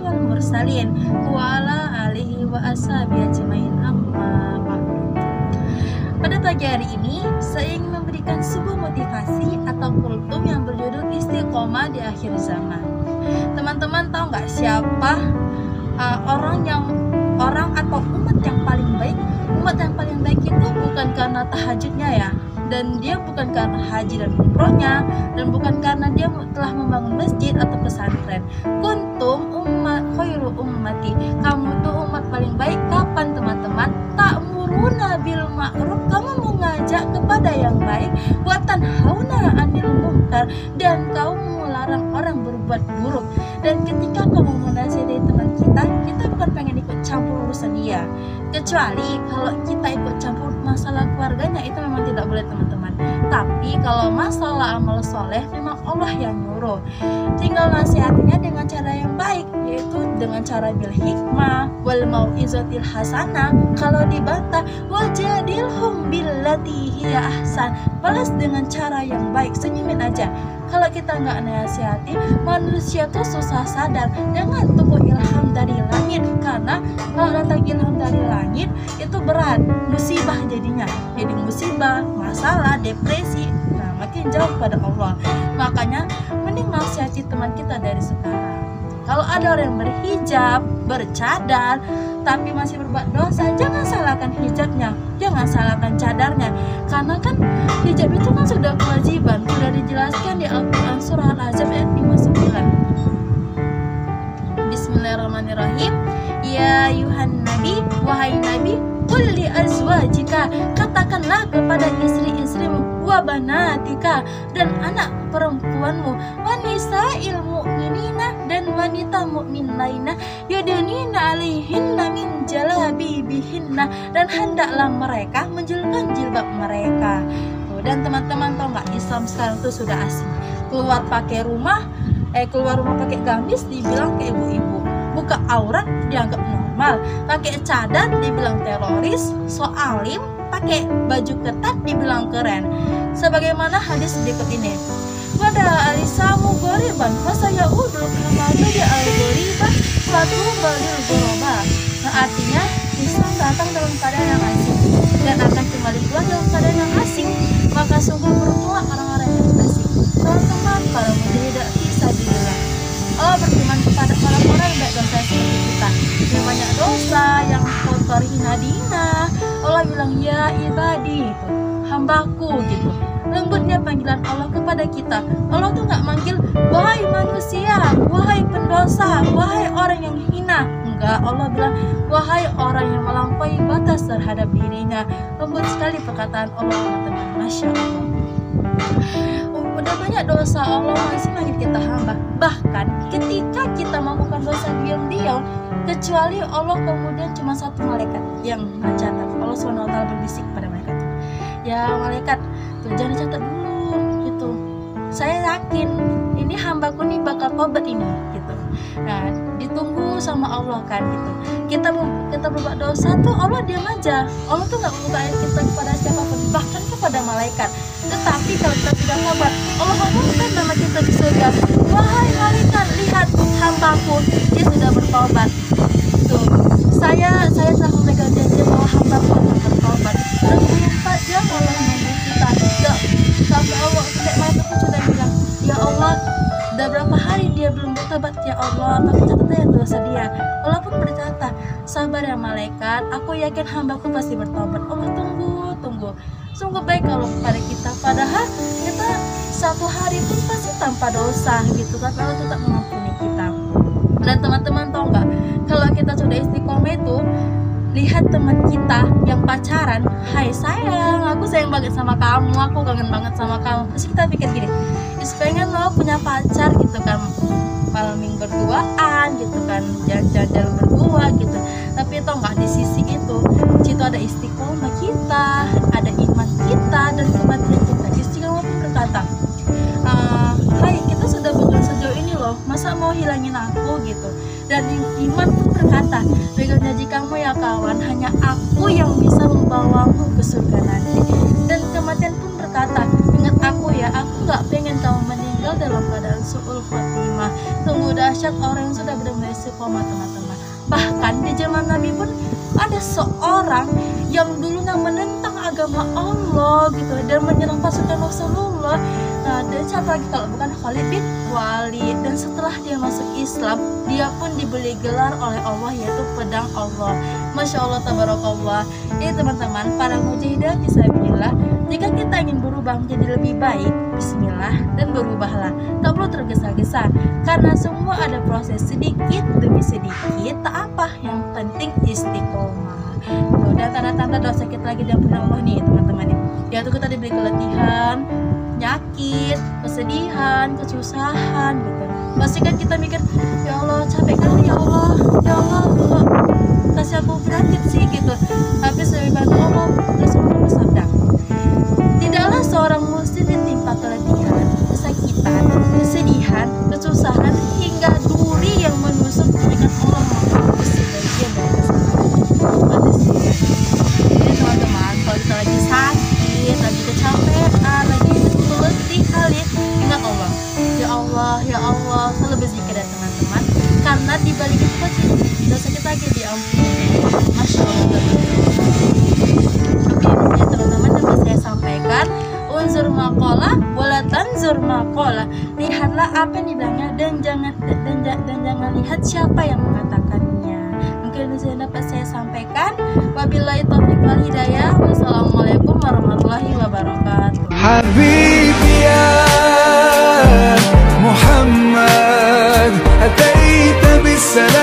wal mursalin wa ala alihi wa ashabihi ajmain amma ba'du. Pada pagi hari ini saya ingin memberikan sebuah motivasi atau kultum yang berjudul istiqomah di akhir zaman. Teman-teman tahu nggak siapa orang atau umat yang paling baik? Umat yang paling baik itu bukan karena tahajudnya ya, dan dia bukan karena haji dan umrohnya, dan bukan karena dia telah membangun masjid atau pesantren. Kuntum ummat khairu ummati, kamu tuh umat paling baik kapan teman-teman? Ta'muruna bil ma'ruf, kamu mengajak kepada yang baik, wa tanhauna 'anil munkar, dan kamu melarang orang berbuat buruk. Dan ketika kamu menasihati teman kita bukan pengen ikut campur urusan dia, kecuali kalau kita ikut campur masalah keluarganya, itu memang tidak boleh teman-teman. Tapi kalau masalah amal soleh memang Allah yang nyuruh, tinggal nasihatinya dengan cara yang baik, yaitu dengan cara bil hikmah wal mau'izatil hasanah. Kalau dibantah, wajadilhum billati hiya ahsan, balas dengan cara yang baik, senyumin aja. Kalau kita nggak nasihati, manusia tuh susah sadar. Jangan tunggu ilham dari langit, karena kalau datang ilham dari langit itu berat, musibah jadinya. Jadi musibah, masalah, depresi, nah makin jauh pada Allah. Makanya mending nasihati teman kita dari sekarang. Kalau ada orang yang berhijab, bercadar, tapi masih berbuat dosa, jangan salahkan hijabnya, jangan salahkan cadarnya. Karena kan hijab itu kan sudah kewajiban, sudah dijelaskan di Al-Quran surah Al-Ahzab ayat 59. Bismillahirrahmanirrahim. Ya ayuhan nabi, wahai nabi, qul li azwajika, katakanlah kepada istri-istrimu, wa banatika, dan anak perempuanmu, wa nisa'il mu'minina, dan wanita mukmin lainnya, yudnina alaihinna min jalabibihinna, dan hendaklah mereka menjulurkan jilbab mereka. Dan teman-teman tahu nggak, Islam sekarang tuh sudah asing. Keluar rumah pakai gamis dibilang ke ibu-ibu, buka aurat dianggap normal, pakai cadar dibilang teroris, so alim, pakai baju ketat dibilang keren. Sebagaimana hadis berikut ini, pada alisamu goriban fasaya udul kamadu di al-goriban fatu balil goroba. Artinya Islam datang dalam keadaan yang asing dan akan kembali pulang dalam keadaan yang asing. Maka sungguh beruntung orang-orang yang asing. Teman-teman, para mujahid fisabilillah, Allah berfirman kepada orang-orang yang baik dosa seperti kita, yang banyak dosa, yang kotor hina dina. Allah bilang, ya ibadi, hambaku, gitu. Lembutnya panggilan Allah kepada kita. Allah tuh nggak manggil wahai manusia, wahai pendosa, wahai orang yang hina. Enggak, Allah bilang wahai orang yang melampaui batas terhadap dirinya. Lembut sekali perkataan Allah, teman-teman. Masya Allah. Udah banyak dosa, Allah masih manggil kita hamba. Bahkan ketika kita melakukan dosa diam-diam, kecuali Allah kemudian cuma satu malaikat yang mencatat. Allah SWT berbisik pada malaikat, ya malaikat, tuh jangan dicatat dulu gitu. Saya yakin ini hambaku nih bakal tobat ini gitu. Nah, ditunggu sama Allah kan gitu. Kita berbuat dosa tuh Allah diam aja. Allah tuh nggak membuka kita kepada siapapun, bahkan kepada malaikat. Tetapi kalau kita sudah tobat, Allah umumkan nama kita di surga. Wahai malaikat, lihat hambaku, dia sudah bertobat. Tuh, saya telah memegang janji bahwa hambaku akan bertobat. 24 jam Allah menunggu kita. Sampai Allah sampai malaikat pun sudah bilang, ya Allah, udah berapa hari dia belum bertobat, ya Allah, tapi catatnya dosa dia. Allah pun berkata, sabar ya malaikat, aku yakin hambaku pasti bertobat. Allah tunggu. Sungguh baik kalau kepada kita, padahal kita satu hari pun pasti tanpa dosa gitu kan. Allah tetap mengampuni kita. Dan teman-teman tahu nggak, kalau kita sudah istiqomah itu, lihat teman kita yang pacaran, hai sayang, aku sayang banget sama kamu, aku kangen banget sama kamu. Terus kita pikir gini, pengen lo punya pacar gitu kan, malam minggu berduaan gitu kan, jalan-jalan berdua gitu. Tapi tau nggak, di sisi itu, situ ada istiqomah kita, ada iman kita, dan kematian kita. Istiqomah pun berkata, hai, kita sudah berjalan sejauh ini loh, masa mau hilangin aku gitu. Dan iman pun berkata, pegang janji kamu ya kawan, hanya aku yang bisa membawamu ke surga nanti. Dan kematian pun berkata, ingat aku ya, aku gak pengen kamu meninggal dalam keadaan su'ul khotimah. Tunggu dahsyat orang yang sudah benar-benar istiqomah teman-teman. Bahkan di zaman Nabi pun ada seorang yang dulunya menentang agama Allah gitu dan menyerang pasukan Rasulullah. Nah, dan siapa lagi kalau bukan Khalid bin Walid. Dan setelah dia masuk Islam, dia pun diberi gelar oleh Allah yaitu pedang Allah. Masya Allah, tabarakallah. Ini teman-teman, para mujahidah fisabilillah, jika kita ingin berubah menjadi lebih baik, bismillah dan berubahlah. Tak perlu tergesa-gesa, karena semua ada proses, sedikit demi sedikit. Tak apa, yang penting istiqomah. Dan tanda-tanda dosa kita lagi dan pedang Allah nih teman-teman, yaitu kita diberi keletihan, penyakit, kesedihan, kesusahan gitu. Pasti kan kita mikir, ya Allah capek kali, ya Allah, ya Allah, kasih aku penyakit sih gitu. Tapi lebih bantu Allah. Rasulullah bersabda, tidaklah seorang muslim ditimpa keletihan, kesakitan, kesedihan, kesusahan, hingga duri yang menusuk demikian Allah menghapus sebagian dari kesalahan. Jadi teman-teman, kalau kita lagi sakit, lagi kecapean, lagi letih kali, ingat Allah. Ya Allah, ya Allah, selalu berzikir ya teman-teman, karena di balik itu pasti dosa kita lagi diampuni. Masya Allah. Oke, ini teman-teman dapat saya sampaikan. Unzur maqala wala tanzur maqala. Lihatlah apa yang dibilangnya dan jangan lihat siapa yang mengatakannya. Mungkin itu yang dapat saya sampaikan. Wabillahi taufiq wal hidayah. Wassalamualaikum warahmatullahi wabarakatuh. Habibi ya Muhammad, ataita bis salam.